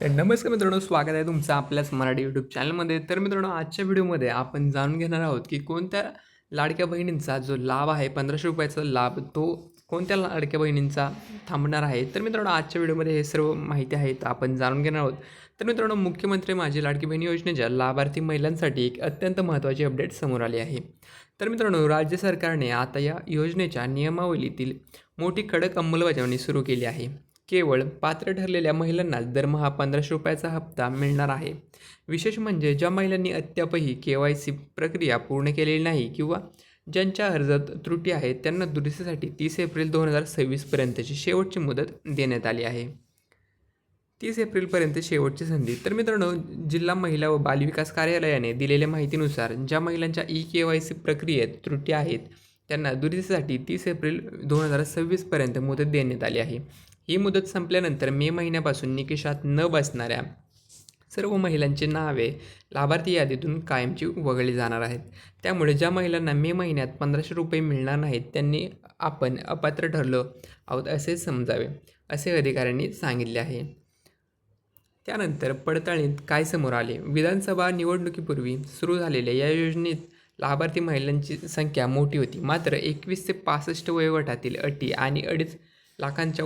तर नमस्कार मित्रांनो, स्वागत आहे तुमचं आपल्याच मराठी यूट्यूब चॅनलमध्ये. तर मित्रांनो, आजच्या व्हिडिओमध्ये आपण जाणून घेणार आहोत की कोणत्या लाडक्या बहिणींचा जो लाभ आहे ₹1500 लाभ, तो कोणत्या लाडक्या बहिणींचा थांबणार आहे. तर मित्रांनो, आजच्या व्हिडिओमध्ये हे सर्व माहिती आहे तर आपण जाणून घेणार आहोत. तर मित्रांनो, मुख्यमंत्री माझी लाडकी बहीण योजनेच्या लाभार्थी महिलांसाठी एक अत्यंत महत्त्वाची अपडेट समोर आली आहे. तर मित्रांनो, राज्य सरकारने आता या योजनेच्या नियमावलीतील मोठी कडक अंमलबजावणी सुरू केली आहे. केवळ पात्र ठरलेल्या महिलांनाच दरमहा ₹1500 हप्ता मिळणार आहे. विशेष म्हणजे ज्या महिलांनी अद्यापही KYC प्रक्रिया पूर्ण केलेली नाही किंवा ज्यांच्या अर्जात त्रुटी आहेत, त्यांना दुरुस्तीसाठी 30 एप्रिल 2026 पर्यंतची शेवटची मुदत देण्यात आली आहे. 30 एप्रिलपर्यंत शेवटची संधी. तर मित्रांनो, जिल्हा महिला व बालविकास कार्यालयाने दिलेल्या माहितीनुसार ज्या महिलांच्या KYC प्रक्रियेत त्रुटी आहेत, त्यांना दुरुस्तीसाठी 30 एप्रिल 2026 पर्यंत मुदत देण्यात आली आहे. ही मुदत संपल्यानंतर मे महिन्यापासून निकषात न बसणाऱ्या सर्व महिलांची नावे लाभार्थी यादीतून कायमची वगळली जाणार आहेत. त्यामुळे ज्या महिलांना मे महिन्यात ₹1500 मिळणार नाहीत, त्यांनी आपण अपात्र ठरलो आहोत असे समजावे, असे अधिकाऱ्यांनी सांगितले आहे. त्यानंतर पडताळणीत काय समोर आले? विधानसभा निवडणुकीपूर्वी सुरू झालेल्या या योजनेत लाभार्थी महिलांची संख्या मोठी होती. मात्र 21 ते 65 वयोगटातील अटी आणि 2.5 लाखांच्या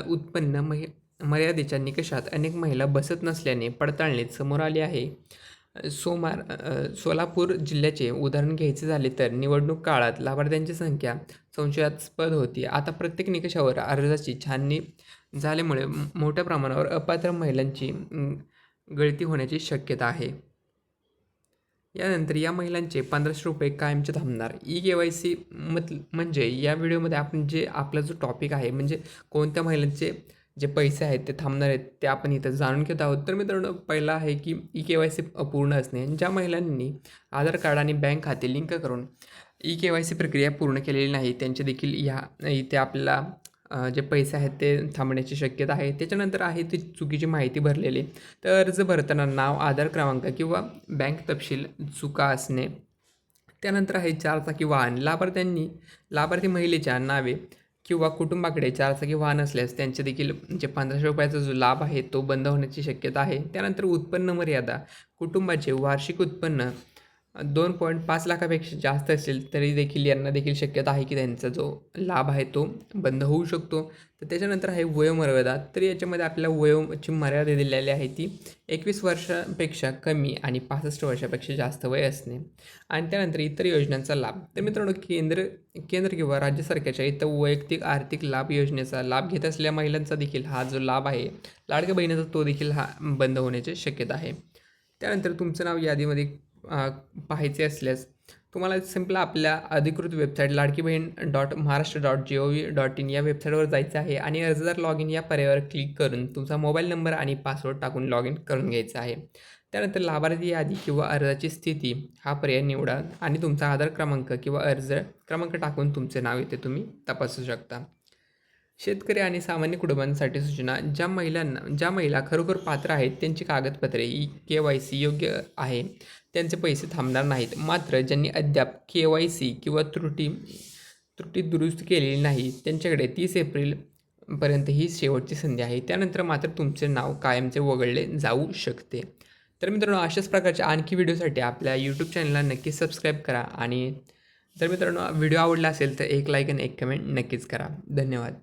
उत्पन्न मर्यादेच्या निकषात अनेक महिला बसत नसल्याने पडताळणीत समोर आले आहे. सोलापूर जिल्ह्याचे उदाहरण घ्यायचे झाले तर निवडणूक काळात लाभार्थ्यांची संख्या संशयास्पद होती. आता प्रत्येक निकषावर अर्जाची छाननी झाल्यामुळे मोठ्या प्रमाणावर अपात्र महिलांची गळती होण्याची शक्यता आहे. यानंतर या महिलांचे ₹1500 कायमचे थांबणार. KYC म्हणजे या व्हिडिओमध्ये आपण आपला जो टॉपिक आहे, म्हणजे कोणत्या महिलांचे जे पैसे आहेत ते थांबणार आहेत, ते आपण इथं जाणून घेत आहोत. तर मित्रांनो, पहिला आहे की KYC अपूर्ण असणे. ज्या महिलांनी आधार कार्ड आणि बँक खाते लिंक करून KYC प्रक्रिया पूर्ण केलेली नाही, त्यांचे देखील इथे आपल्याला जे पैसे आहेत ते थांबण्याची शक्यता आहे. त्याच्यानंतर आहे ती चुकीची माहिती भरलेली. तर अर्ज भरताना नाव, आधार क्रमांक किंवा बँक तपशील चुका असणे. त्यानंतर आहे 4 चाकी वाहन. लाभार्थी महिलेच्या नावे किंवा कुटुंबाकडे 4 चाकी वाहन असल्यास त्यांचे देखील जे ₹1500 जो लाभ आहे तो बंद होण्याची शक्यता आहे. त्यानंतर उत्पन्न मर्यादा. कुटुंबाचे वार्षिक उत्पन्न 2.5 लाखापेक्षा जास्त असेल तरी देखील यांना देखील शक्यता आहे की त्यांचा जो लाभ आहे तो बंद होऊ शकतो. तर त्याच्यानंतर आहे वयोमर्यादा. तर याच्यामध्ये आपल्याला वयोची मर्यादा दिलेली आहे ती 21 वर्षापेक्षा कमी आणि 65 वर्षापेक्षा जास्त वय असणे. आणि त्यानंतर इतर योजनांचा लाभ. तर मित्रांनो, केंद्र किंवा राज्य सरकारच्या इतर वैयक्तिक आर्थिक लाभ योजनेचा लाभ घेत असलेल्या महिलांचा देखील हा जो लाभ आहे लाडक्या बहिणीचा, तो देखील हा बंद होण्याची शक्यता आहे. त्यानंतर तुमचं नाव यादीमध्ये पाहायचे असल्यास तुम्हाला सिंपल आपल्या अधिकृत वेबसाईट ladkibhin.maharashtra.gov.in या वेबसाईटवर जायचं आहे आणि अर्जदार लॉग इन या पर्यायावर क्लिक करून तुमचा मोबाईल नंबर आणि पासवर्ड टाकून लॉग इन करून घ्यायचं आहे. त्यानंतर लाभार्थी यादी किंवा अर्जाची स्थिती हा पर्याय निवडा आणि तुमचा आधार क्रमांक किंवा अर्ज क्रमांक टाकून तुमचे नाव इथे तुम्ही तपासू शकता. शेतकरी आणि सामान्य कुटुंबांसाठी सूचना. ज्या महिला खरोखर पात्र आहेत त्यांची कागदपत्रे KYC योग्य आहे, त्यांचे पैसे थांबणार नाहीत. मात्र ज्यांनी अद्याप KYC किंवा त्रुटी दुरुस्त केलेली नाही, त्यांच्याकडे 30 एप्रिलपर्यंत ही शेवटची संधी आहे. त्यानंतर मात्र तुमचे नाव कायमचे वगळले जाऊ शकते. तर मित्रांनो, अशाच प्रकारच्या आणखी व्हिडिओसाठी आपल्या यूट्यूब चॅनलला नक्की सबस्क्राईब करा. आणि जर मित्रांनो व्हिडिओ आवडला असेल तर एक लाईक आणि एक कमेंट नक्कीच करा. धन्यवाद.